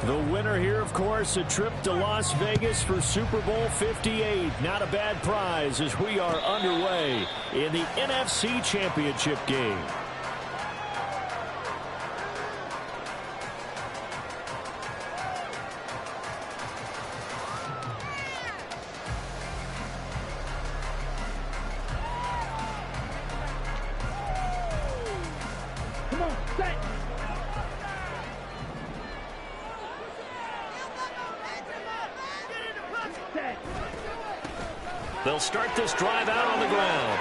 The winner here, of course, a trip to Las Vegas for Super Bowl 58. Not a bad prize as we are underway in the NFC Championship game. They'll start this drive out on the ground.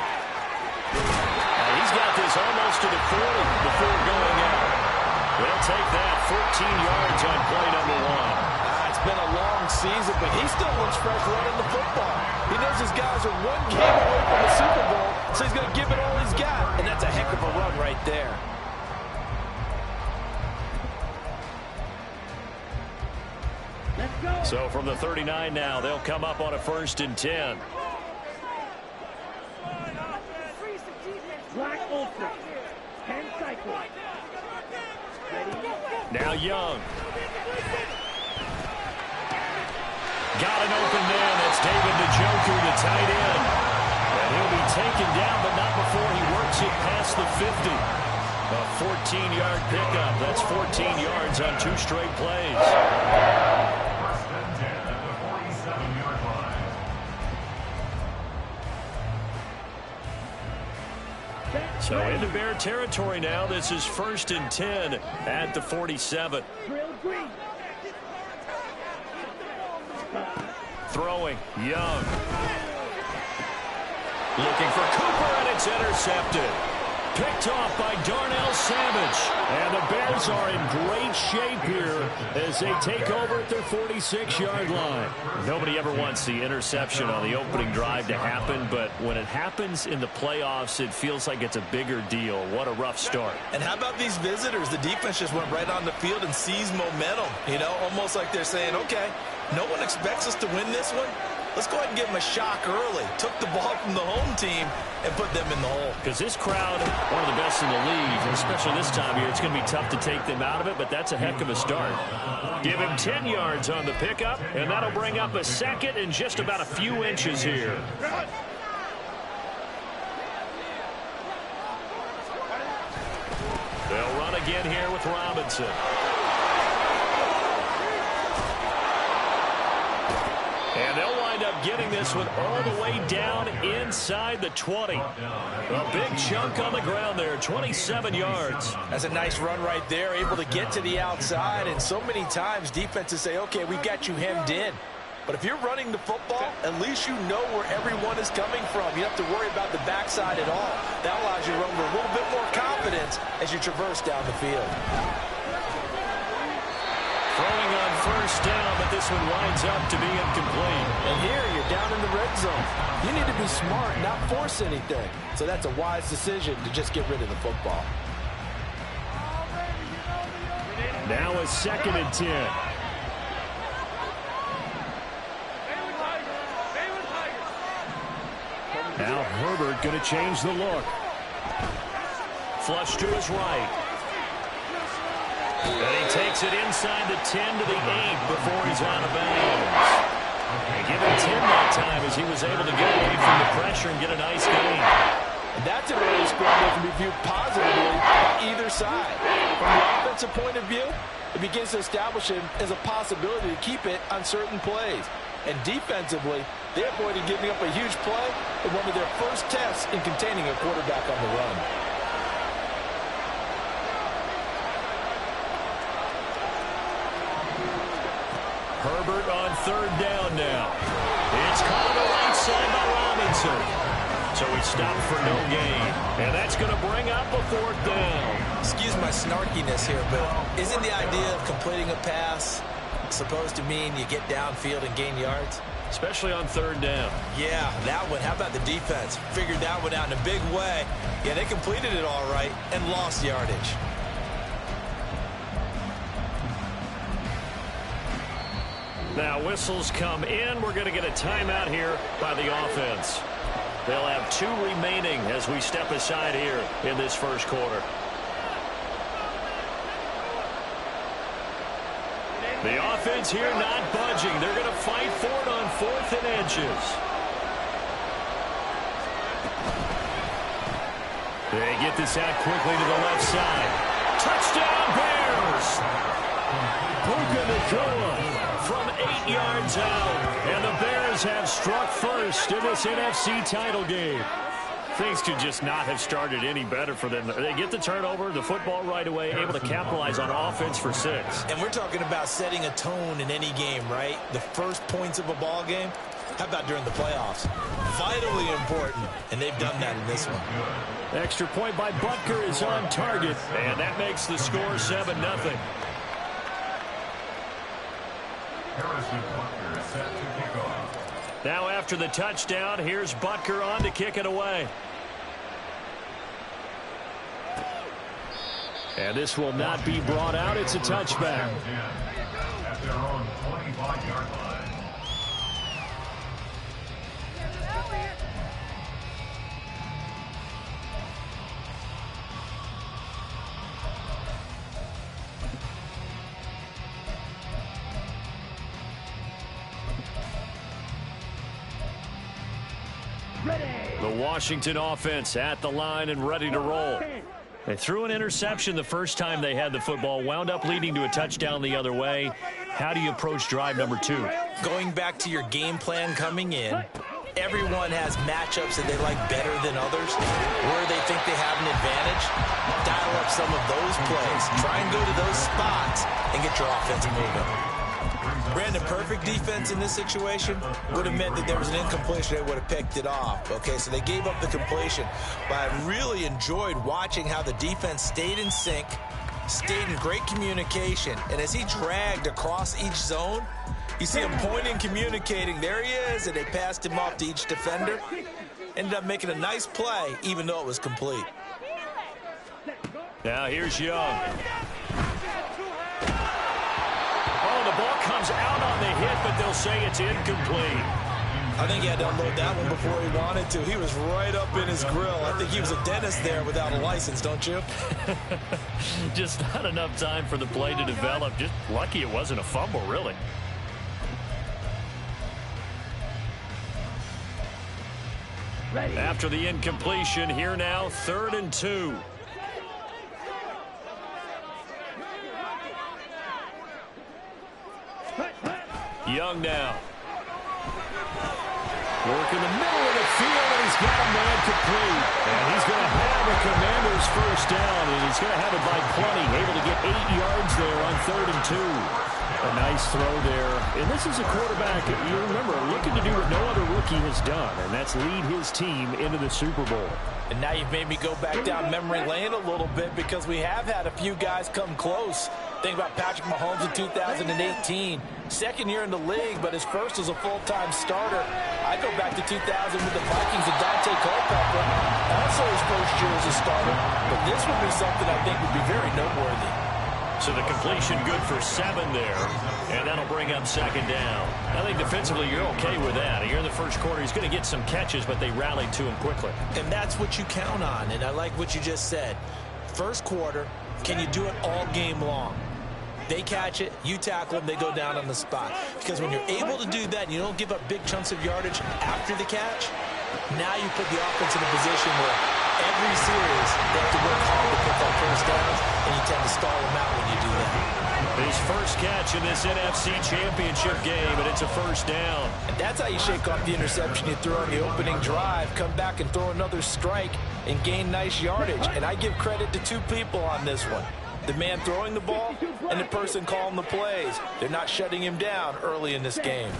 He's got this almost to the 40 before going out. They'll take that 14 yards on play number one. It's been a long season, but he still looks fresh running the football. He knows his guys are one game away from the Super Bowl, so he's going to give it all he's got. And that's a heck of a run right there. So from the 39 now, they'll come up on a 1st and 10. Now Young. Got an open man. That's David Njoku, the tight end. And he'll be taken down, but not before he works it past the 50. A 14-yard pickup. That's 14 yards on 2 straight plays. So into Bear territory now. This is 1st and 10 at the 47. Throwing, Young. Looking for Cooper, and it's intercepted. Picked off by Darnell Savage. And the Bears are in great shape here as they take over at their 46-yard line. Nobody ever wants the interception on the opening drive to happen, but when it happens in the playoffs, it feels like it's a bigger deal. What a rough start. And how about these visitors? The defense just went right on the field and seized momentum. You know, almost like they're saying, okay, no one expects us to win this one. Let's go ahead and give them a shock early. Took the ball from the home team and put them in the hole. Because this crowd, one of the best in the league, and especially this time of year, it's going to be tough to take them out of it, but that's a heck of a start. Give him 10 yards on the pickup, and that'll bring up a 2nd and just about a few inches here. They'll run again here with Robinson. And they'll wind up getting this one all the way down inside the 20. A big chunk on the ground there, 27 yards. That's a nice run right there, able to get to the outside. And so many times defenses say, okay, we've got you hemmed in. But if you're running the football, at least you know where everyone is coming from. You don't have to worry about the backside at all. That allows you to run with a little bit more confidence as you traverse down the field. Throwing on 1st down, but this one winds up to be incomplete. And here, you're down in the red zone. You need to be smart, not force anything. So that's a wise decision to just get rid of the football. Now a 2nd and 10. Now Herbert going to change the look. Flush to his right. And he takes it inside the 10 to the 8 before he's out of bounds. And give him 10 that time as he was able to get away from the pressure and get a nice gain. And that's an early scramble that can be viewed positively by either side. From the offensive point of view, it begins to establish him as a possibility to keep it on certain plays. And defensively, they avoided giving up a huge play in one of their first tests in containing a quarterback on the run. Herbert on 3rd down now. It's caught on the right side by Robinson. So he stopped for no gain. And that's going to bring up a 4th down. Excuse my snarkiness here, but isn't the idea of completing a pass supposed to mean you get downfield and gain yards? Especially on 3rd down. Yeah, that one. How about the defense? Figured that one out in a big way. Yeah, they completed it all right and lost yardage. Now whistles come in. We're going to get a timeout here by the offense. They'll have 2 remaining as we step aside here in this 1st quarter. The offense here not budging. They're going to fight for it on 4th and inches. They get this out quickly to the left side. Touchdown, Bears! Puka Nacua from 8 yards out. And the Bears have struck first in this NFC title game. Things could just not have started any better for them. They get the turnover, the football right away, able to capitalize on offense for 6. And we're talking about setting a tone in any game, right? The first points of a ball game. How about during the playoffs? Vitally important, and they've done that in this one. Extra point by Butker is on target, and that makes the score 7-0. Now after the touchdown, here's Butker on to kick it away. And this will not be brought out. It's a touchback. At their own 25-yard line. The Washington offense at the line and ready to roll. They threw an interception the first time they had the football, wound up leading to a touchdown the other way. How do you approach drive number 2? Going back to your game plan coming in, everyone has matchups that they like better than others. Where they think they have an advantage, dial up some of those plays. Try and go to those spots and get your offense moving. Brandon, perfect defense in this situation would have meant that there was an incompletion. They would have picked it off. Okay, so they gave up the completion. But I really enjoyed watching how the defense stayed in sync, stayed in great communication. And as he dragged across each zone, you see him pointing, communicating. There he is, and they passed him off to each defender. Ended up making a nice play, even though it was complete. Now here's Young. The ball comes out on the hit, but they'll say it's incomplete. I think he had to unload that one before he wanted to. He was right up in his grill. I think he was a dentist there without a license, don't you? Just not enough time for the play to develop. Just lucky it wasn't a fumble, really. After the incompletion, here now, 3rd and 2. Young now. Work in the middle of the field, and he's got a man complete. And he's going to have a Commander's first down, and he's going to have it by plenty. Able to get 8 yards there on 3rd and 2. A nice throw there. And this is a quarterback, you remember, looking to do what no other rookie has done, and that's lead his team into the Super Bowl. And now you've made me go back down memory lane a little bit because we have had a few guys come close. Think about Patrick Mahomes in 2018. Second year in the league, but his first as a full-time starter. I go back to 2000 with the Vikings and Dante Culpepper. Also his first year as a starter. But this would be something I think would be very noteworthy. So the completion good for 7 there, and that'll bring up 2nd down. I think defensively you're okay with that. Here in the first quarter, he's going to get some catches, but they rallied to him quickly. And that's what you count on, and I like what you just said. First quarter, can you do it all game long? They catch it, you tackle them, they go down on the spot. Because when you're able to do that and you don't give up big chunks of yardage after the catch, now you put the offense in a position where every series they have to work hard to pick up first downs, and you tend to stall them out when you do that. His first catch in this NFC Championship game, and it's a first down. And that's how you shake off the interception you threw on the opening drive, come back and throw another strike and gain nice yardage. And I give credit to 2 people on this one. The man throwing the ball and the person calling the plays. They're not shutting him down early in this game.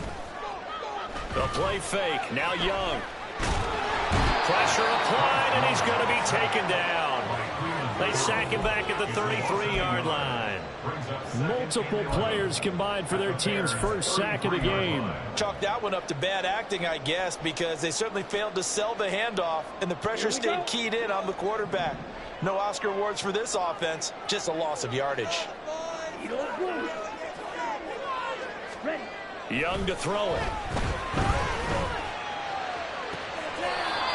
The play fake, now Young. Pressure applied, and he's going to be taken down. They sack him back at the 33-yard line. Multiple players combined for their team's first sack of the game. Chalk that one up to bad acting, I guess, because they certainly failed to sell the handoff, and the pressure stayed keyed in on the quarterback. No Oscar awards for this offense, just a loss of yardage. Young to throw it.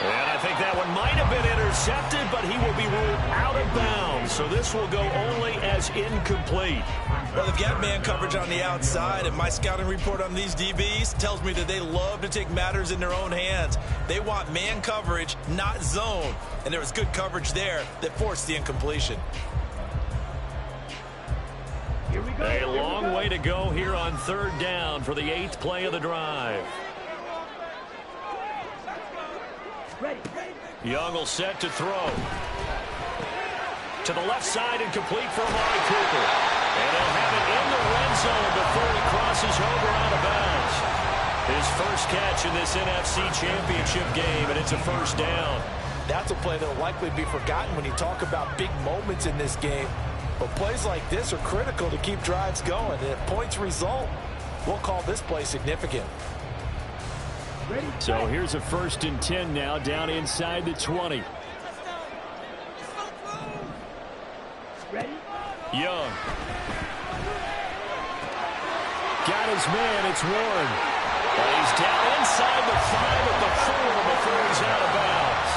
And I think that one might have been intercepted, but he will be ruled out of bounds. So this will go only as incomplete. Well, they've got man coverage on the outside, and my scouting report on these DBs tells me that they love to take matters in their own hands. They want man coverage, not zone. And there was good coverage there that forced the incompletion. A long way to go here on third down for the 8th play of the drive. Young will set to throw. To the left side and complete for Amari Cooper. And he'll have it in the red zone before he crosses over out of bounds. His first catch in this NFC Championship game, and it's a first down. That's a play that will likely be forgotten when you talk about big moments in this game. But plays like this are critical to keep drives going. And if points result, we'll call this play significant. So here's a 1st and 10 now, down inside the 20. Young. Got his man, it's Warren. But he's down inside the 5 at the 4 before he's out of bounds.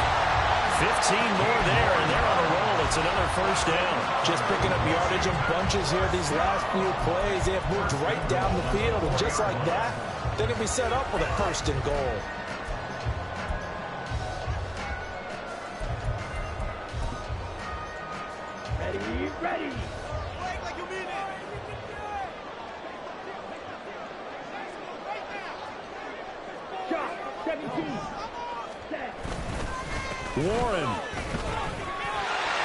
15 more there, and they're on a roll. It's another first down. Just picking up yardage in bunches here these last few plays. They have moved right down the field, and just like that, they're going to be set up with a 1st and goal. Ready. Shot, 17. Set. Warren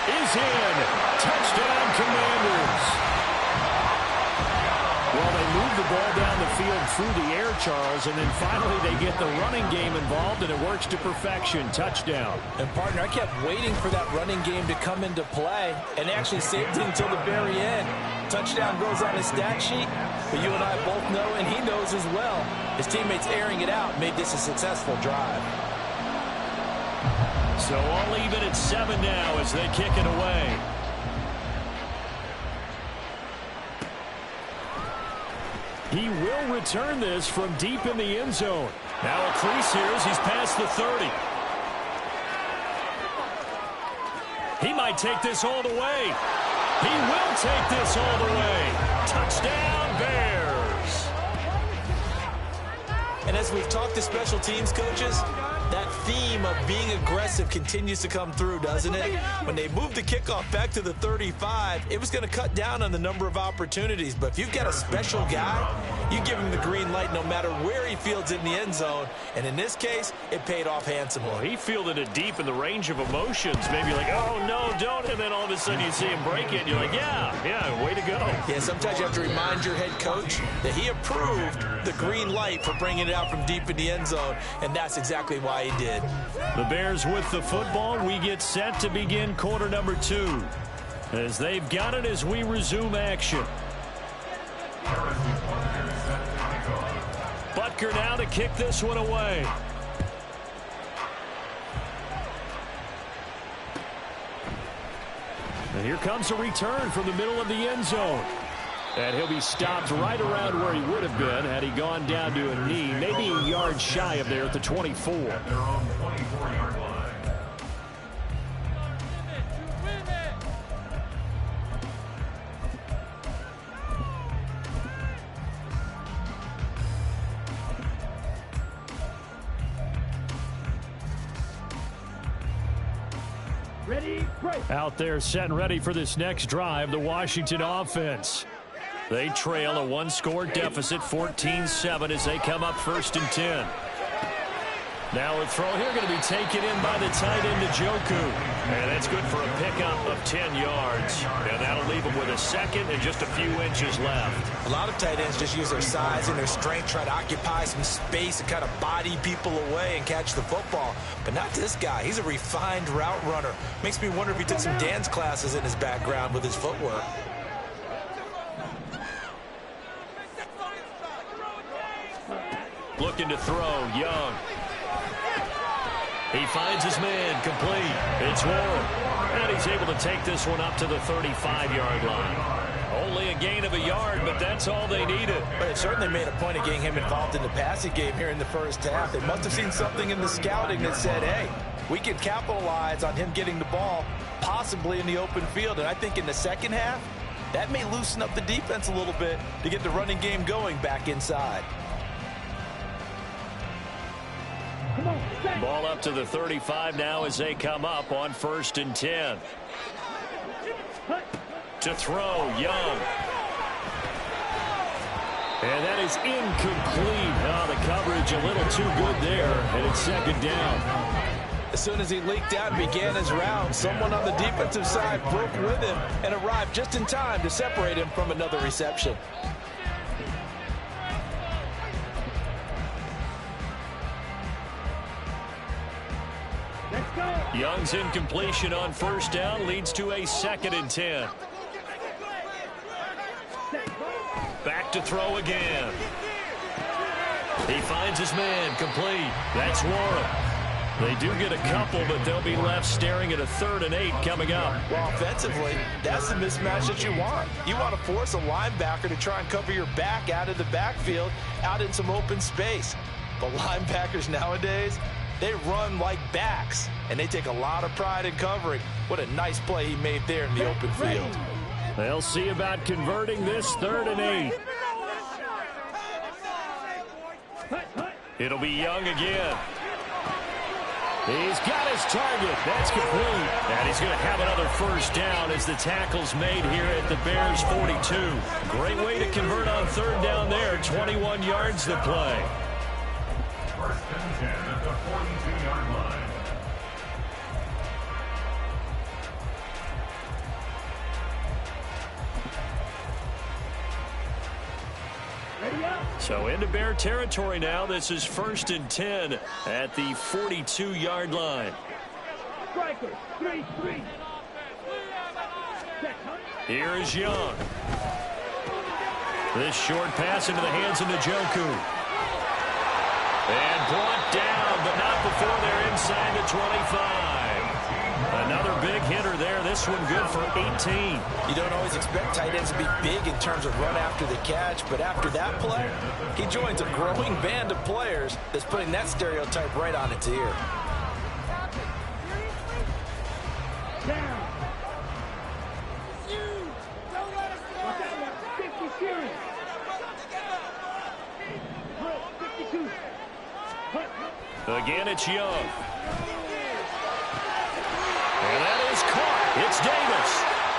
is in. Touchdown, Commanders. Well, they move the ball down the field through the air, Charles, and then finally they get the running game involved, and it works to perfection. Touchdown. And, partner, I kept waiting for that running game to come into play, and actually saved it until the very end. Touchdown goes on his stat sheet, but you and I both know, and he knows as well, his teammates airing it out made this a successful drive. So all even at 7 now as they kick it away. He will return this from deep in the end zone. Now a crease here as he's past the 30. He might take this all the way. He will take this all the way. Touchdown, Bears. And as we've talked to special teams coaches, that theme of being aggressive continues to come through, doesn't it? When they moved the kickoff back to the 35, it was going to cut down on the number of opportunities. But if you've got a special guy, you give him the green light no matter where he fields it in the end zone. And in this case, it paid off handsomely. Well, he fielded it deep in the range of emotions. Maybe like, oh, no, don't. And then all of a sudden you see him break it. And you're like, yeah, way to go. Yeah, sometimes you have to remind your head coach that he approved the green light for bringing it out from deep in the end zone. And that's exactly why he did. The Bears with the football. We get set to begin quarter number 2. As they've got it as we resume action. Butker now to kick this one away. And here comes a return from the middle of the end zone. And he'll be stopped right around where he would have been had he gone down to a knee, maybe a yard shy of there at the 24. Their own 24-yard line. Ready, break. Out there set and ready for this next drive, the Washington offense. They trail a one-score deficit, 14-7, as they come up 1st and 10. Now a throw here going to be taken in by the tight end, Njoku. And that's good for a pickup of 10 yards. And that'll leave him with a second and just a few inches left. A lot of tight ends just use their size and their strength, try to occupy some space and kind of body people away and catch the football. But not this guy. He's a refined route runner. Makes me wonder if he took some dance classes in his background with his footwork. Looking to throw, Young. He finds his man, complete. It's Warren. And he's able to take this one up to the 35-yard line. Only a gain of a yard, but that's all they needed. But it certainly made a point of getting him involved in the passing game here in the first half. They must have seen something in the scouting that said, hey, we can capitalize on him getting the ball possibly in the open field. And I think in the second half, that may loosen up the defense a little bit to get the running game going back inside. Ball up to the 35 now as they come up on 1st and 10. To throw, Young. And that is incomplete. Oh, the coverage a little too good there, and it's 2nd down. As soon as he leaked out and began his route, someone on the defensive side broke with him and arrived just in time to separate him from another reception. Young's incompletion on 1st down leads to a 2nd and 10. Back to throw again. He finds his man, complete. That's Warren. They do get a couple, but they'll be left staring at a 3rd and 8 coming up. Well, offensively, that's the mismatch that you want. You want to force a linebacker to try and cover your back out of the backfield, out in some open space. But linebackers nowadays, they run like backs, and they take a lot of pride in covering. What a nice play he made there in the open field. They'll see about converting this 3rd and 8. It'll be Young again. He's got his target. That's complete. And he's going to have another 1st down as the tackle's made here at the Bears' 42. Great way to convert on 3rd down there. 21 yards to play. 1st and 10 at the 42-yard line. So into Bear territory now. This is 1st and 10 at the 42-yard line. Striker, 3-3. Here is Young. This short pass into the hands of Njoku. And brought down, but not before they're inside the 25. Another big hitter there. This one good for 18. You don't always expect tight ends to be big in terms of run after the catch, but after that play, he joins a growing band of players that's putting that stereotype right on its ear. Down. 50 series. 52. Again, it's Young. And that is caught. It's Davis.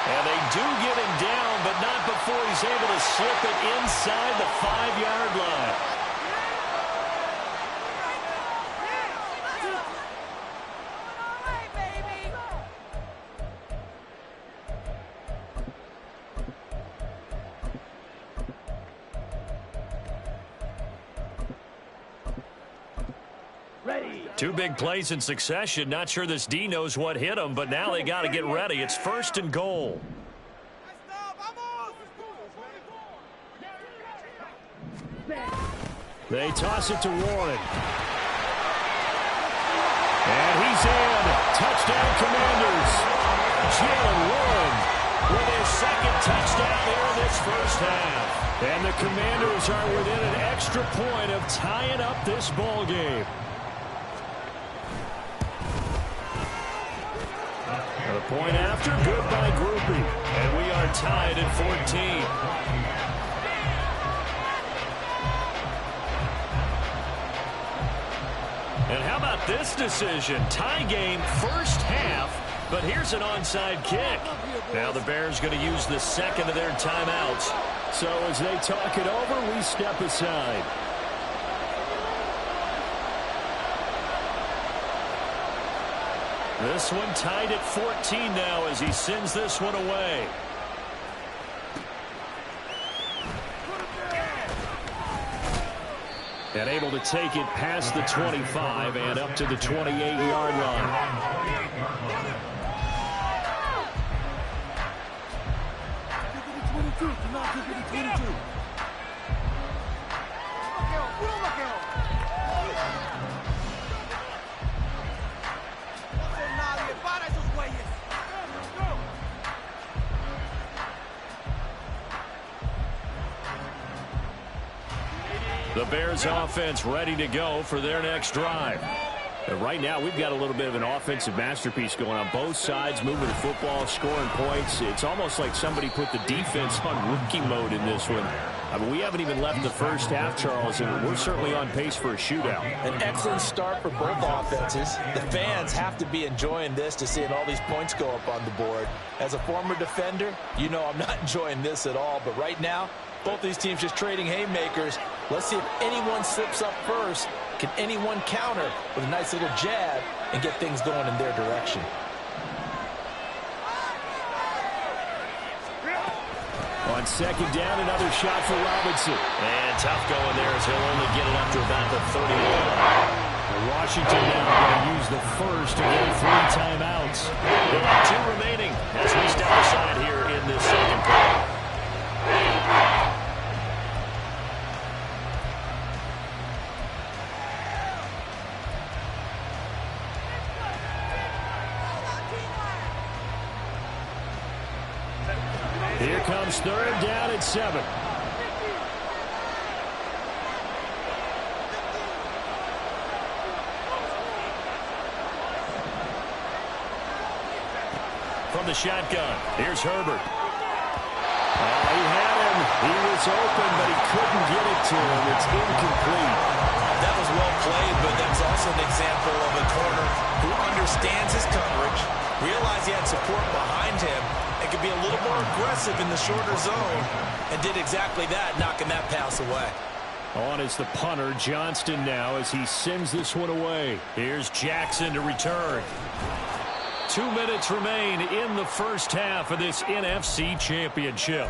And they do get him down, but not before he's able to slip it inside the 5-yard line. Two big plays in succession. Not sure this D knows what hit him, but now they got to get ready. It's 1st and goal. They toss it to Warren. And he's in. Touchdown, Commanders. Jalen Warren with his 2nd touchdown here in this first half. And the Commanders are within an extra point of tying up this ball game. A point after, good by Groupie. And we are tied at 14. And how about this decision? Tie game, first half, but here's an onside kick. Now the Bears going to use the 2nd of their timeouts. So as they talk it over, we step aside. This one tied at 14 now as he sends this one away. And able to take it past the 25 and up to the 28-yard line. The Bears offense ready to go for their next drive. Right now, we've got a little bit of an offensive masterpiece going on both sides, moving the football, scoring points. It's almost like somebody put the defense on rookie mode in this one. I mean, we haven't even left the first half, Charles, and we're certainly on pace for a shootout. An excellent start for both offenses. The fans have to be enjoying this to seeing all these points go up on the board. As a former defender, you know I'm not enjoying this at all. But right now, both these teams just trading haymakers. Let's see if anyone slips up first. Can anyone counter with a nice little jab and get things going in their direction? On second down, another shot for Robinson. And tough going there as he'll only get it up to about the 31 line. Washington now going to use the first of their 3 timeouts. They'll have 2 remaining as we step aside here in this second quarter. Here comes third down at 7. From the shotgun, here's Herbert. He had him. He was open, but he couldn't get it to him. It's incomplete. That was well played, but that's also an example of a corner who understands his coverage, realized he had support behind him, and could be a little more aggressive in the shorter zone, and did exactly that, knocking that pass away. On is the punter, Johnston now, as he sends this one away. Here's Jackson to return. 2 minutes remain in the first half of this NFC Championship.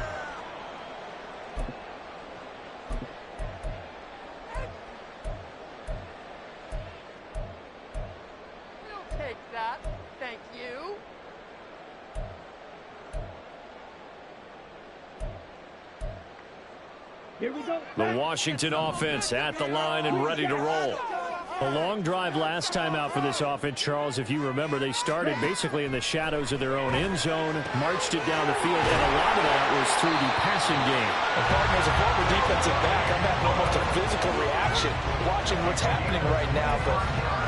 Take that. Thank you. Here we go. The Washington offense at the line and ready to roll. A long drive last time out for this offense, Charles. If you remember, they started basically in the shadows of their own end zone, marched it down the field, and a lot of that was through the passing game. And partner, as a former defensive back, I'm having almost a physical reaction watching what's happening right now. But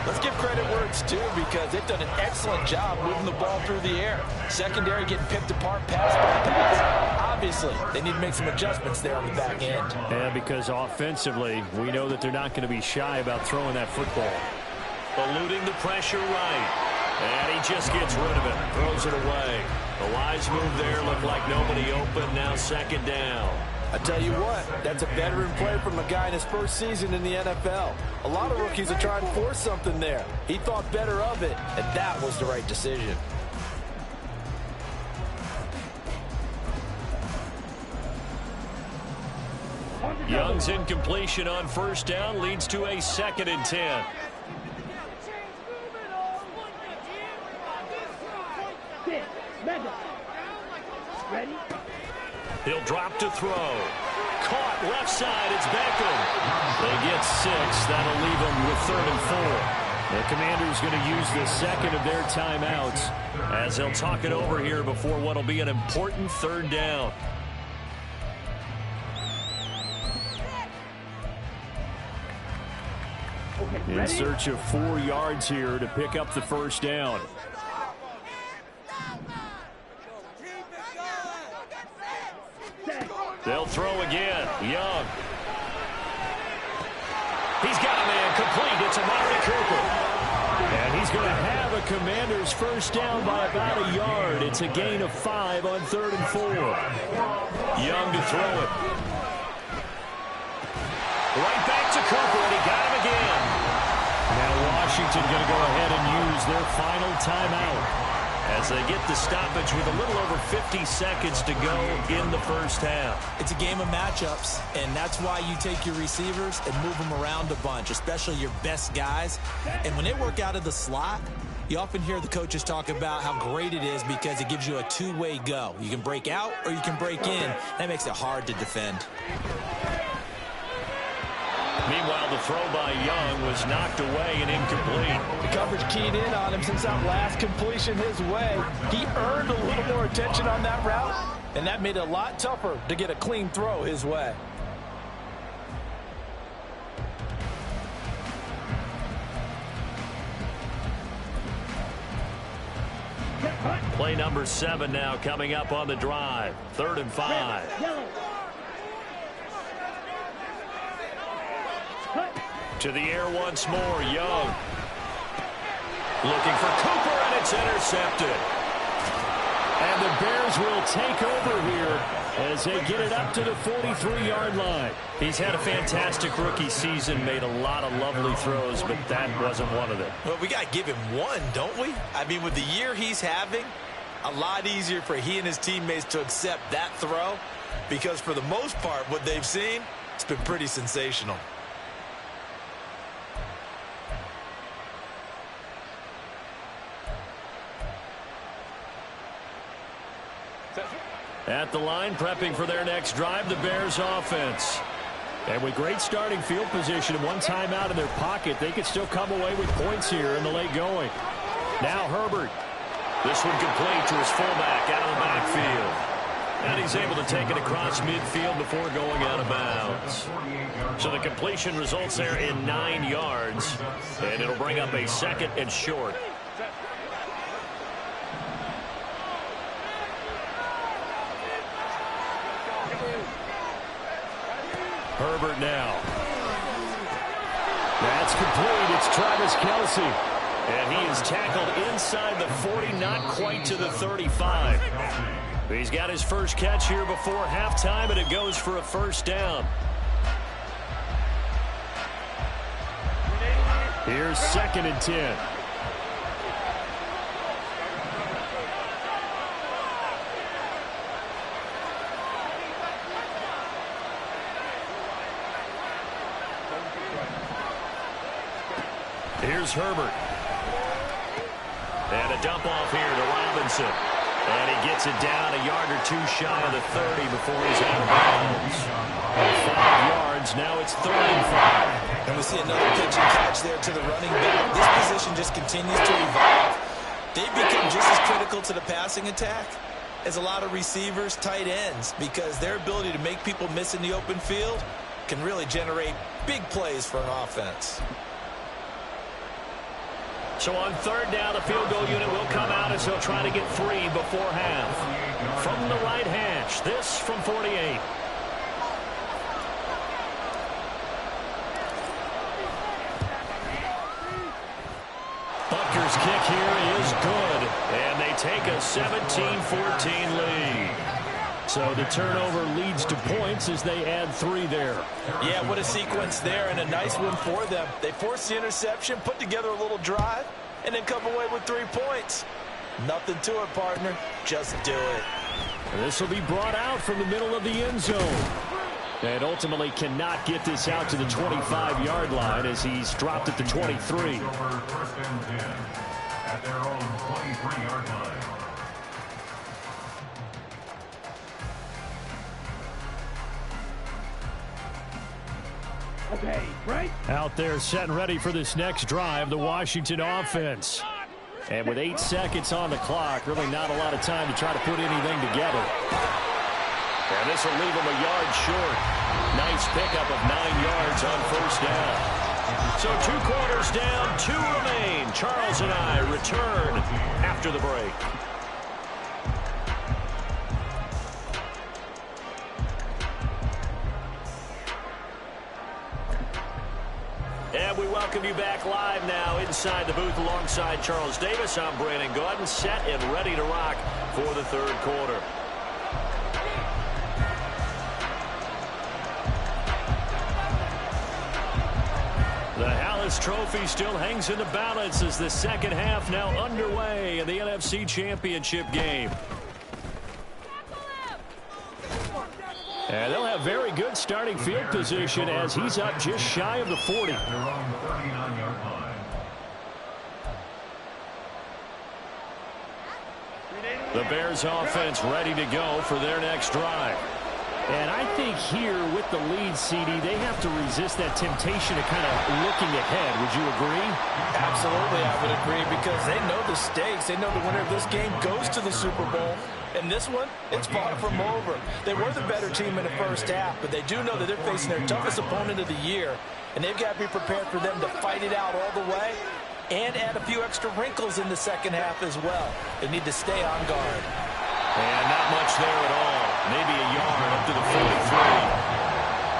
let's give credit where it's due, because they've done an excellent job moving the ball through the air. Secondary getting picked apart pass by pass. Obviously, they need to make some adjustments there on the back end. Yeah, because offensively, we know that they're not going to be shy about throwing that football. Eluding the pressure right. And he just gets rid of it. Throws it away. The wise move there looked like nobody open. Now second down. I tell you what, that's a veteran play from a guy in his first season in the NFL. A lot of rookies are trying to force something there. He thought better of it, and that was the right decision. Young's incompletion on first down leads to a 2nd and 10. Ready? He'll drop to throw. Caught left side. It's Beckham. They get 6. That'll leave them with 3rd and 4. The Commanders going to use the second of their timeouts as they'll talk it over here before what'll be an important 3rd down. In search of 4 yards here to pick up the first down. They'll throw again. Young. He's got a man complete. It's Amari Cooper. And he's going to have a Commander's first down by about a yard. It's a gain of 5 on 3rd and 4. Young to throw it. Right back to Cooper, and he got him again. Now Washington going to go ahead and use their final timeout as they get the stoppage with a little over 50 seconds to go in the first half. It's a game of matchups, and that's why you take your receivers and move them around a bunch, especially your best guys. And when they work out of the slot, you often hear the coaches talk about how great it is because it gives you a two-way go. You can break out or you can break in. That makes it hard to defend. Meanwhile, the throw by Young was knocked away and incomplete. The coverage keyed in on him since that last completion his way. He earned a little more attention on that route, and that made it a lot tougher to get a clean throw his way. Play number 7 now coming up on the drive. 3rd and 5. Yellow. Cut. To the air once more. Young. Looking for Cooper, and it's intercepted. And the Bears will take over here as they get it up to the 43-yard line. He's had a fantastic rookie season, made a lot of lovely throws, but that wasn't one of them. Well, we got to give him one, don't we? I mean, with the year he's having, a lot easier for he and his teammates to accept that throw, because for the most part, what they've seen, it's been pretty sensational. At the line, prepping for their next drive, the Bears offense. And with great starting field position and one timeout in their pocket, they could still come away with points here in the late going. Now Herbert. This one complete to his fullback out of the backfield. And he's able to take it across midfield before going out of bounds. So the completion results there in 9 yards. And it'll bring up a 2nd and short. Herbert now. That's complete. It's Travis Kelce. And he is tackled inside the 40, not quite to the 35. He's got his first catch here before halftime, and it goes for a 1st down. Here's 2nd and 10. Here's Herbert. And a dump off here to Robinson. And he gets it down a yard or 2 shy of the 30 before he's out of bounds. 5 yards, now it's 3rd and 5. And we see another pitch and catch there to the running back. This position just continues to evolve. They've become just as critical to the passing attack as a lot of receivers, tight ends, because their ability to make people miss in the open field can really generate big plays for an offense. So on 3rd down, the field goal unit will come out as they'll try to get 3 before half. From the right hash, this from 48. Butker's kick here is good, and they take a 17-14 lead. So the turnover leads to points as they add 3 there. Yeah, what a sequence there, and a nice one for them. They force the interception, put together a little drive, and then come away with 3 points. Nothing to it, partner. Just do it. This will be brought out from the middle of the end zone. And ultimately cannot get this out to the 25-yard line as he's dropped at the 23. First and 10 at their own 23-yard line. Okay, right? Out there set and ready for this next drive, the Washington offense. And with 8 seconds on the clock, really not a lot of time to try to put anything together. And this will leave them a yard short. Nice pickup of 9 yards on 1st down. So 2 quarters down, 2 remain. Charles and I return after the break. And we welcome you back live now inside the booth alongside Charles Davis. I'm Brandon Gordon, set and ready to rock for the 3rd quarter. The Hallis Trophy still hangs in the balance as the 2nd half now underway in the NFC Championship game. And they'll have very good starting field position as he's up just shy of the 40. Their own 39-yard line. The Bears offense ready to go for their next drive. And I think here with the lead, CD, they have to resist that temptation of kind of looking ahead. Would you agree? Absolutely, I would agree, because they know the stakes. They know the winner of this game goes to the Super Bowl. And this one, it's far from over. They were the better team in the 1st half, but they do know that they're facing their toughest opponent of the year, and they've got to be prepared for them to fight it out all the way and add a few extra wrinkles in the second half as well. They need to stay on guard. And not much there at all. Maybe a yard up to the 43.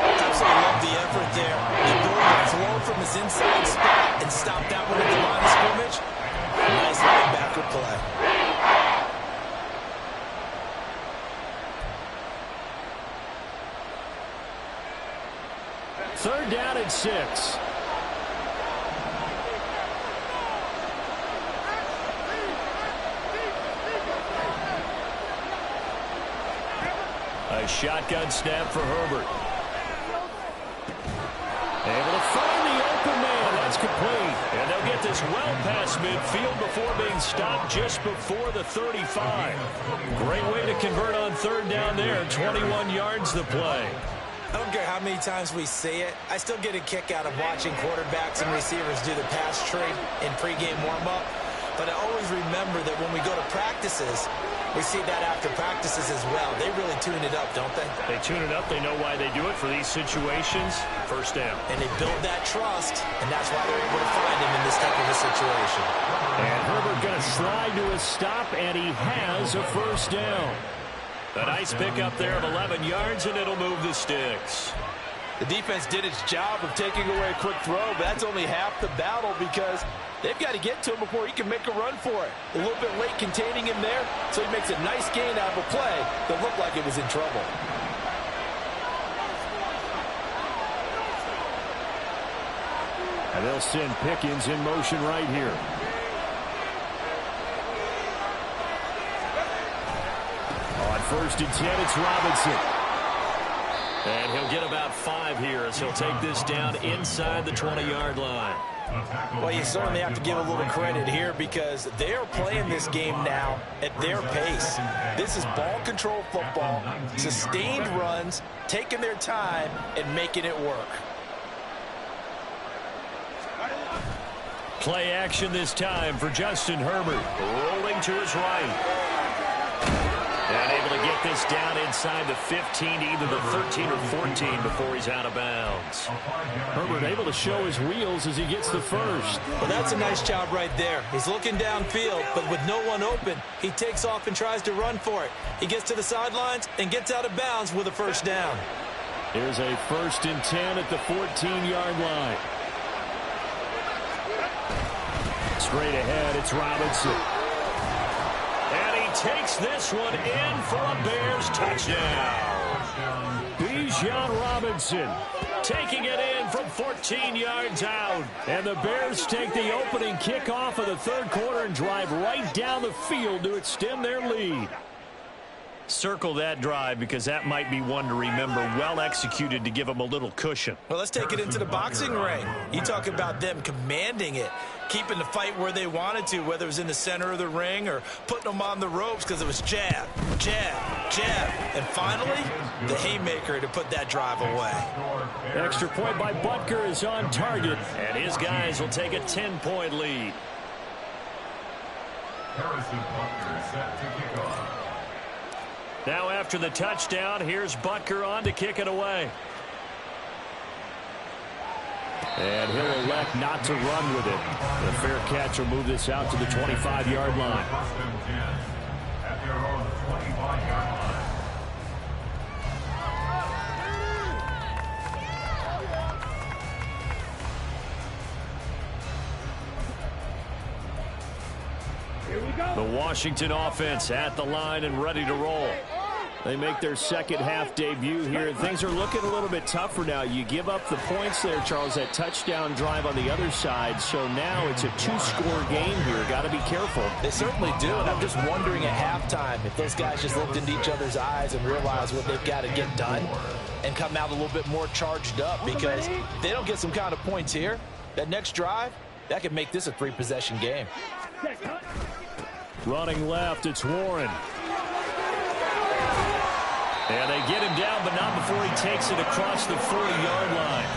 Absolutely love the effort there. The ability to flow from his inside spot and stop that one at the line of scrimmage. Nice linebacker play. Third down and 6. A shotgun snap for Herbert. Able to find the open man. That's complete. And they'll get this well past midfield before being stopped just before the 35. Great way to convert on third down there. 21 yards the play. I don't care how many times we say it. I still get a kick out of watching quarterbacks and receivers do the pass trade in pregame warm-up. But I always remember that when we go to practices, we see that after practices as well. They really tune it up, don't they? They tune it up. They know why they do it for these situations. First down. And they build that trust, and that's why they're able to find him in this type of a situation. And Herbert going to slide to a stop, and he has a first down. A nice pickup there of 11 yards, and it'll move the sticks. The defense did its job of taking away a quick throw, but that's only half the battle because they've got to get to him before he can make a run for it. A little bit late containing him there, so he makes a nice gain out of a play that looked like it was in trouble. And they'll send Pickens in motion right here. On 1st and 10, it's Robinson. And he'll get about 5 here as he'll take this down inside the 20-yard line. Well, you certainly have to give a little credit here because they are playing this game now at their pace. This is ball control football, sustained runs, taking their time, and making it work. Play action this time for Justin Herbert. Rolling to his right. And able to get this down inside the 15, either the 13 or 14 before he's out of bounds. Herbert able to show his wheels as he gets the first. Well, that's a nice job right there. He's looking downfield, but with no one open, he takes off and tries to run for it. He gets to the sidelines and gets out of bounds with a first down. Here's a 1st and 10 at the 14-yard line. Straight ahead, it's Robinson. And he takes this one in for a Bears touchdown. Bijan Robinson taking it in from 14 yards out. And the Bears take the opening kickoff of the third quarter and drive right down the field to extend their lead. Circle that drive because that might be one to remember. Well executed to give them a little cushion. Well, let's take it into the boxing ring. You talk about them commanding it, keeping the fight where they wanted to, whether it was in the center of the ring or putting them on the ropes because it was jab, jab, jab. And finally, the haymaker to put that drive away. Extra point by Butker is on target, and his guys will take a 10-point lead. Harrison Butker set to kick off. Now after the touchdown, here's Butker on to kick it away. And he'll elect not to run with it. The fair catch will move this out to the 25-yard line. First and 10 at their own 25-yard line. The Washington offense at the line and ready to roll. They make their second half debut here, and things are looking a little bit tougher now. You give up the points there, Charles, that touchdown drive on the other side. So now it's a 2-score game here. Got to be careful. They certainly do, and I'm just wondering at halftime if those guys just looked into each other's eyes and realized what they've got to get done and come out a little bit more charged up, because if they don't get some kind of points here, that next drive, that could make this a 3-possession game. Running left, it's Warren. And they get him down, but not before he takes it across the 40-yard line.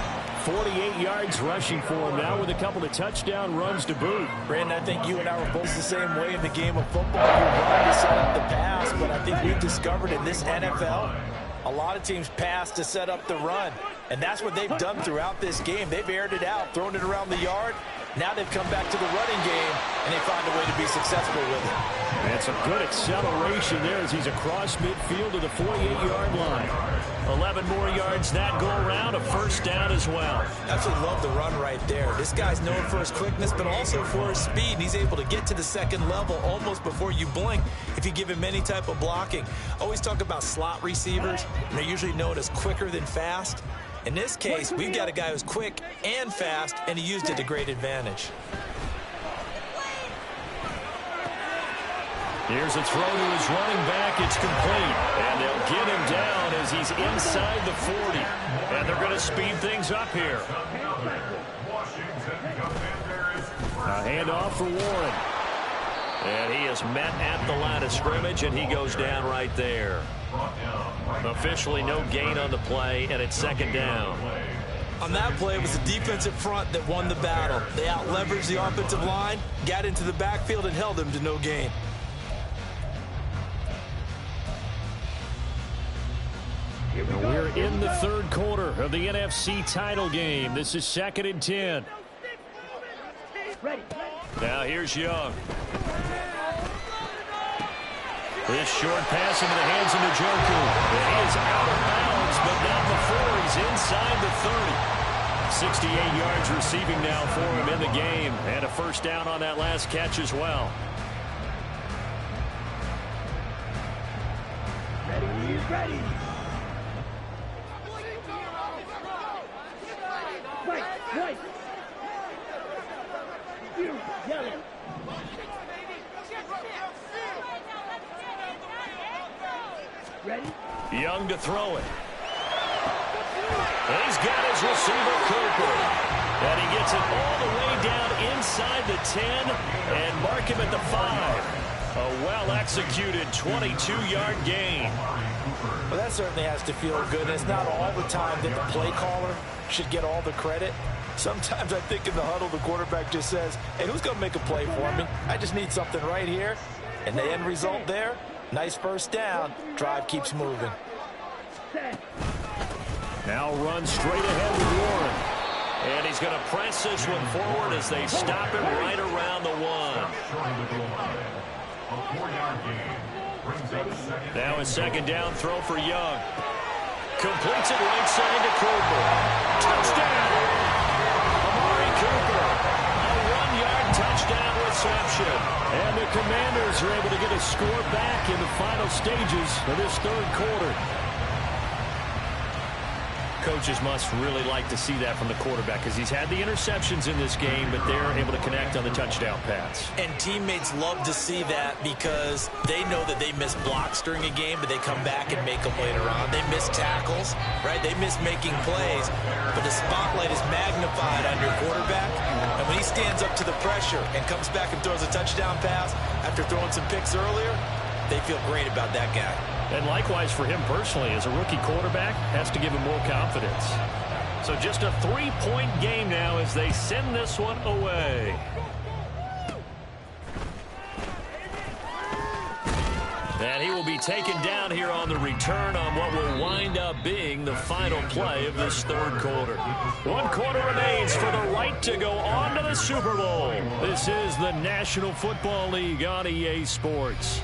48 yards rushing for him now with a couple of touchdown runs to boot. Brandon, I think you and I were both the same way in the game of football. You run to set up the pass, but I think we've discovered in this NFL, a lot of teams pass to set up the run. And that's what they've done throughout this game. They've aired it out, thrown it around the yard, Now they've come back to the running game, and they find a way to be successful with it. And some good acceleration there as he's across midfield to the 48-yard line. 11 more yards that go around, a first down as well. Absolutely love the run right there. This guy's known for his quickness, but also for his speed. He's able to get to the second level almost before you blink if you give him any type of blocking. Always talk about slot receivers, and they're usually known as quicker than fast. In this case, we've got a guy who's quick and fast, and he used it to great advantage. Here's a throw to his running back. It's complete. And they'll get him down as he's inside the 40. And they're going to speed things up here. A handoff for Warren. And he is met at the line of scrimmage, and he goes down right there. Officially no gain on the play, and it's second down. On that play, it was the defensive front that won the battle. They out-leveraged the offensive line, got into the backfield, and held them to no gain. We're in the third quarter of the NFC title game. This is 2nd and 10. Now here's Young. This short pass into the hands of Njoku. And he is out of bounds, but not before he's inside the 30. 68 yards receiving now for him in the game. And a first down on that last catch as well. Ready. Right. You yell it. Ready? Young to throw it. And he's got his receiver, Cooper. And he gets it all the way down inside the 10 and mark him at the 5. A well-executed 22-yard gain. Well, that certainly has to feel good. And it's not all the time that the play caller should get all the credit. Sometimes I think in the huddle, the quarterback just says, hey, who's going to make a play for me? I just need something right here. And the end result there, nice first down. Drive keeps moving. Now run straight ahead with Warren. And he's going to press this one forward as they stop him right around the 1. Now a second down throw for Young. Completes it right side to Cooper. Touchdown! Amari Cooper. A 1-yard touchdown reception. And the Commanders are able to get a score back in the final stages of this third quarter. Coaches must really like to see that from the quarterback because he's had the interceptions in this game, but they're able to connect on the touchdown pass. And teammates love to see that because they know that they miss blocks during a game, but they come back and make them later on. They miss tackles, right? They miss making plays, but the spotlight is magnified on your quarterback. And when he stands up to the pressure and comes back and throws a touchdown pass after throwing some picks earlier, they feel great about that guy. And likewise for him personally, as a rookie quarterback, has to give him more confidence. So just a 3-point game now as they send this one away. And he will be taken down here on the return on what will wind up being the final play of this third quarter. 1 quarter remains for the right to go on to the Super Bowl. This is the National Football League on EA Sports.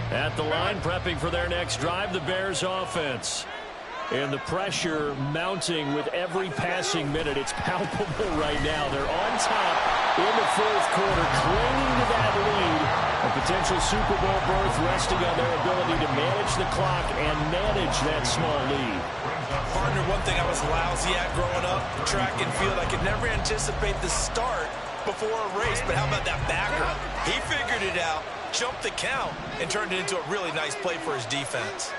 At the line, prepping for their next drive, the Bears offense. And the pressure mounting with every passing minute. It's palpable right now. They're on top in the fourth quarter, clinging to that lead. A potential Super Bowl berth resting on their ability to manage the clock and manage that small lead. Partner, one thing I was lousy at growing up, track and field, I could never anticipate the start before a race, but how about that backer? He figured it out, jumped the count, and turned it into a really nice play for his defense.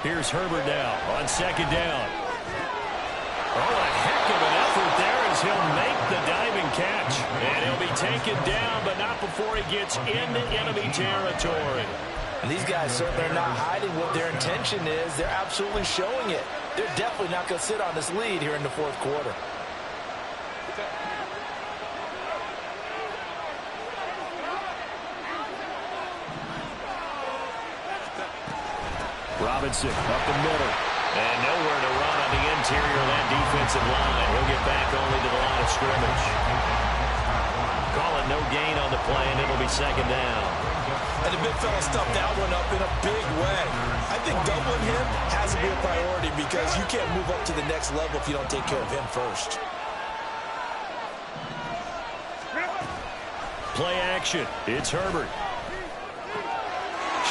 Here's Herbert now on second down. Oh, a heck of an effort there as he'll make the diving catch. And he'll be taken down, but not before he gets into enemy territory. And these guys certainly are not hiding what their intention is. They're absolutely showing it. They're definitely not going to sit on this lead here in the fourth quarter. Robinson up the middle. And nowhere to run on the interior of that defensive line. He'll get back only to the line of scrimmage. Calling no gain on the play, and it'll be second down. And the big fella stuffed that one up in a big way. I think doubling him has to be a priority because you can't move up to the next level if you don't take care of him first. Play action. It's Herbert.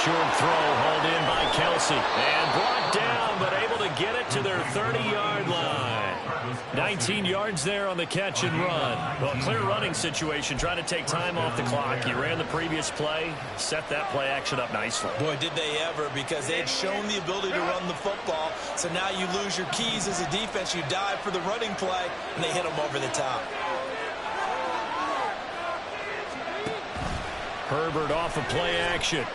Short throw hauled in by Kelsey. And brought down, but able to get it to their 30-yard line. 19 yards there on the catch and run. Well, clear running situation. Trying to take time off the clock. He ran the previous play. Set that play action up nicely. Boy, did they ever, because they had shown the ability to run the football. So now you lose your keys as a defense. You dive for the running play, and they hit them over the top. Herbert off of play action.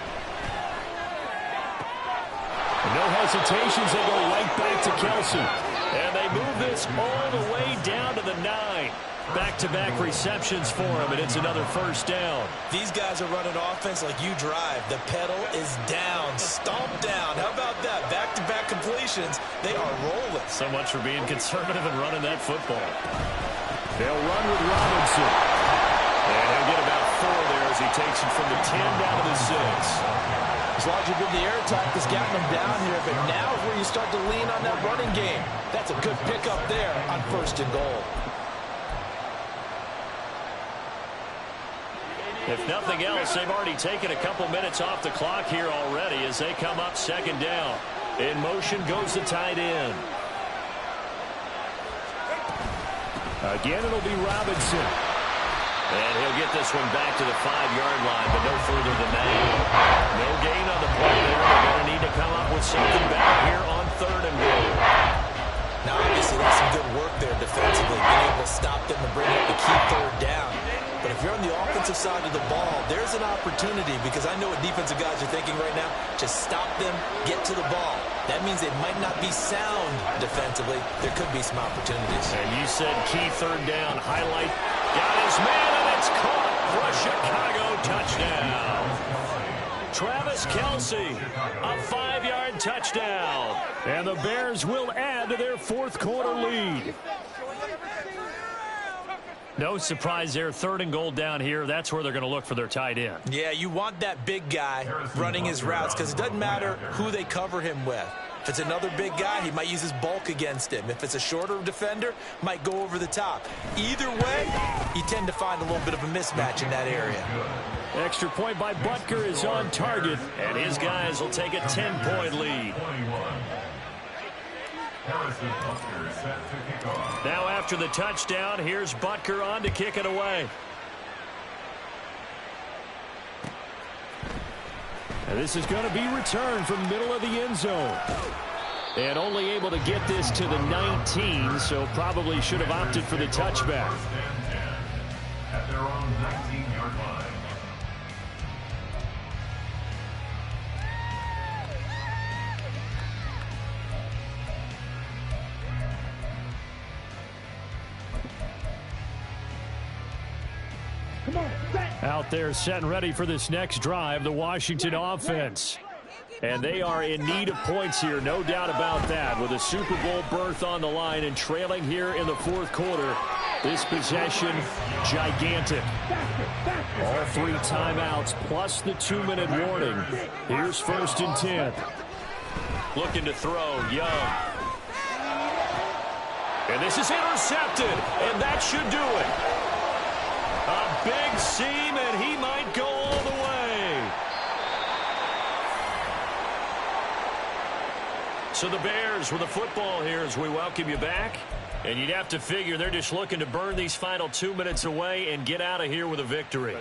No hesitations, they go right back to Kelsey. And they move this all the way down to the 9. Back-to-back receptions for him, and it's another first down. These guys are running offense like you drive. The pedal is down, stomp down. How about that? Back-to-back completions. They are rolling. So much for being conservative and running that football. They'll run with Robinson. And he'll get about 4 there as he takes it from the 10 down to the 6. As long as you're good, the air attack has gotten them down here, but now is where you start to lean on that running game. That's a good pickup there on 1st and goal. If nothing else, they've already taken a couple minutes off the clock here already as they come up second down. In motion goes the tight end. Again, it'll be Robinson. And he'll get this one back to the 5-yard line, but no further than that. No gain on the play there. They're going to need to come up with something back here on 3rd and goal. Now, obviously, that's some good work there defensively, being able to stop them and bring up the key 3rd down. But if you're on the offensive side of the ball, there's an opportunity, because I know what defensive guys are thinking right now. Just stop them, get to the ball. That means they might not be sound defensively. There could be some opportunities. And you said key 3rd down. Highlight. Got his man, and it's caught for a Chicago touchdown. Travis Kelce, a 5-yard touchdown. And the Bears will add to their 4th quarter lead. No surprise there. 3rd and goal down here. That's where they're going to look for their tight end. Yeah, you want that big guy running his routes because it doesn't matter who they cover him with. If it's another big guy, he might use his bulk against him. If it's a shorter defender, might go over the top. Either way, you tend to find a little bit of a mismatch in that area. Extra point by Butker is on target, and his guys will take a 10-point lead. Now after the touchdown, here's Butker on to kick it away. And this is going to be returned from the middle of the end zone. And only able to get this to the 19, so probably should have opted for the touchback. At their own 19-yard line. Out there set and ready for this next drive, the Washington offense. And they are in need of points here, no doubt about that. With a Super Bowl berth on the line and trailing here in the 4th quarter, this possession, gigantic. All 3 timeouts plus the 2-minute warning. Here's 1st and 10. Looking to throw, Young. And this is intercepted, and that should do it. A big seam, and he might go all the way. So the Bears with the football here as we welcome you back. And you'd have to figure they're just looking to burn these final 2 minutes away and get out of here with a victory.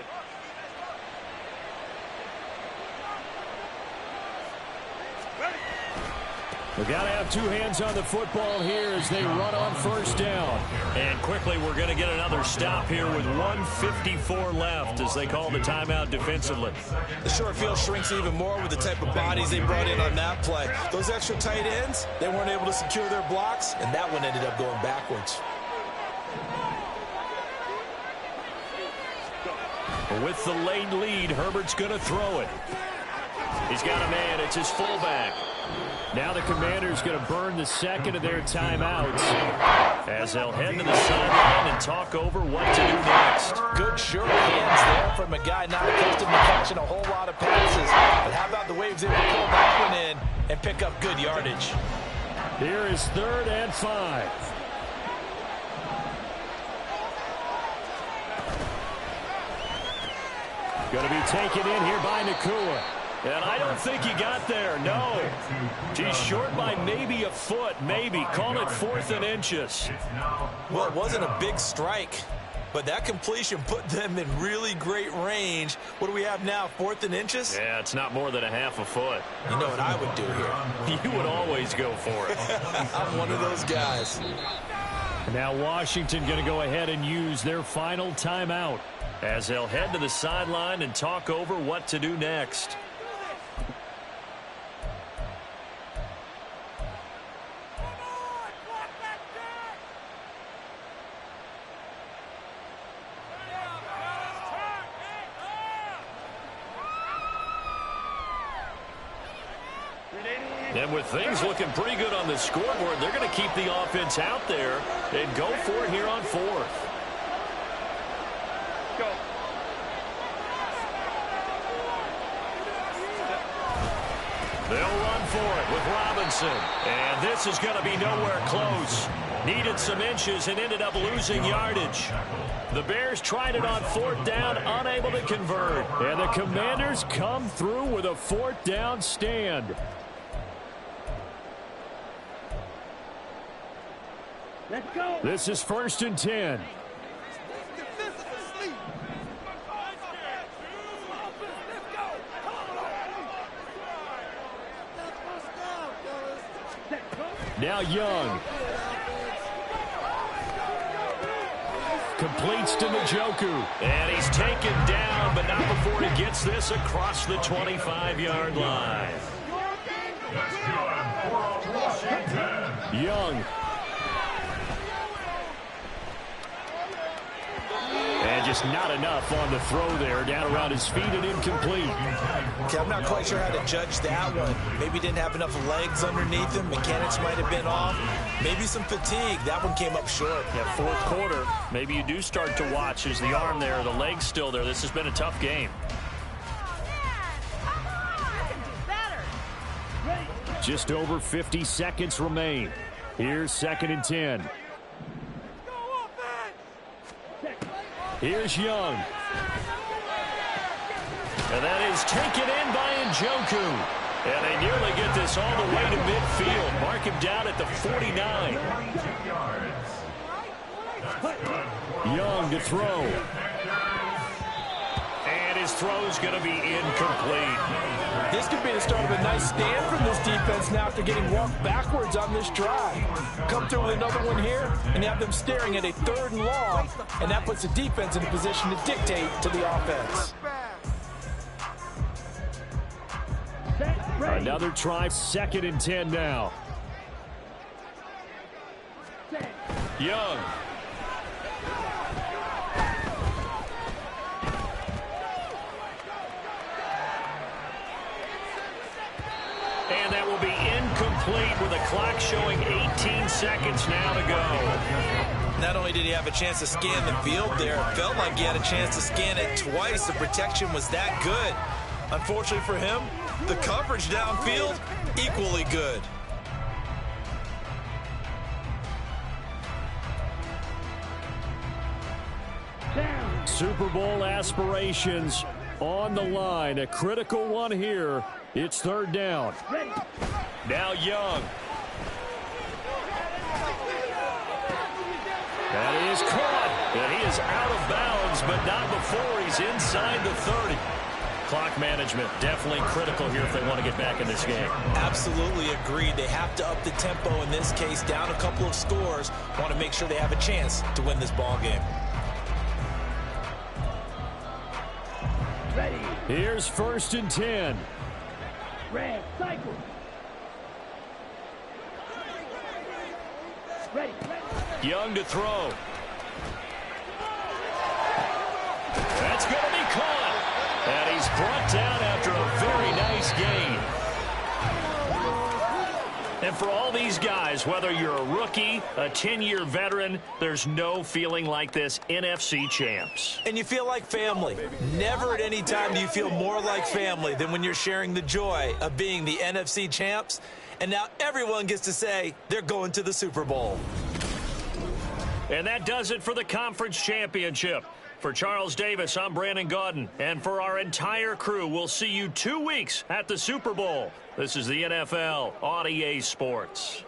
We've got to have 2 hands on the football here as they run on 1st down. And quickly, we're going to get another stop here with 1:54 left as they call the timeout defensively. The short field shrinks even more with the type of bodies they brought in on that play. Those extra tight ends, they weren't able to secure their blocks, and that one ended up going backwards. With the late lead, Herbert's going to throw it. He's got a man. It's his fullback. Now the Commanders going to burn the second of their timeouts as they'll head to the sideline and talk over what to do next. Good sure hands there from a guy not accustomed to catching a whole lot of passes. But how about the way he was able to pull that one in and pick up good yardage? Here is 3rd and 5. Going to be taken in here by Nakua. And I don't think he got there, no. He's short by maybe a foot, maybe. Call it 4th and inches. Well, it wasn't a big strike, but that completion put them in really great range. What do we have now, 4th and inches? Yeah, it's not more than a half a foot. You know what I would do here? You would always go for it. I'm one of those guys. Now Washington going to go ahead and use their final timeout as they'll head to the sideline and talk over what to do next. And with things looking pretty good on the scoreboard, they're going to keep the offense out there and go for it here on 4th. Go. They'll run for it with Robinson. And this is going to be nowhere close. Needed some inches and ended up losing yardage. The Bears tried it on 4th down, unable to convert. And the Commanders come through with a 4th down stand. Let's go. This is 1st and 10. Now Young. Completes to Njoku. And he's taken down, but not before he gets this across the 25-yard line. Young. And just not enough on the throw there. Down around his feet and incomplete. Okay, I'm not quite sure how to judge that one. Maybe didn't have enough legs underneath him. Mechanics might have been off. Maybe some fatigue. That one came up short. Yeah, 4th quarter. Maybe you do start to watch as the arm there, the leg's still there. This has been a tough game. Just over 50 seconds remain. Here's 2nd and 10. Here's Young. And that is taken in by Njoku. And they nearly get this all the way to midfield. Mark him down at the 49. Young to throw. And his throw's going to be incomplete. This could be the start of a nice stand from this defense now after getting walked backwards on this drive. Come through with another one here, and you have them staring at a 3rd and long, and that puts the defense in a position to dictate to the offense. Another try, 2nd and 10 now. Young. And that will be incomplete with the clock showing 18 seconds now to go. Not only did he have a chance to scan the field there, it felt like he had a chance to scan it twice. The protection was that good. Unfortunately for him, the coverage downfield, equally good. Super Bowl aspirations on the line. A critical one here. It's 3rd down. Now Young. That is caught. And he is out of bounds, but not before he's inside the 30. Clock management definitely critical here if they want to get back in this game. Absolutely agreed. They have to up the tempo in this case, down a couple of scores. Want to make sure they have a chance to win this ball game. Ready. Here's 1st and 10. Red, cycle. Ready. Young to throw. That's going to be caught. And he's brought down after a very nice gain. And for all these guys, whether you're a rookie, a 10-year veteran, there's no feeling like this NFC champs. And you feel like family. Never at any time do you feel more like family than when you're sharing the joy of being the NFC champs. And now everyone gets to say they're going to the Super Bowl. And that does it for the conference championship. For Charles Davis, I'm Brandon Gaudin. And for our entire crew, we'll see you 2 weeks at the Super Bowl. This is the NFL on EA Sports.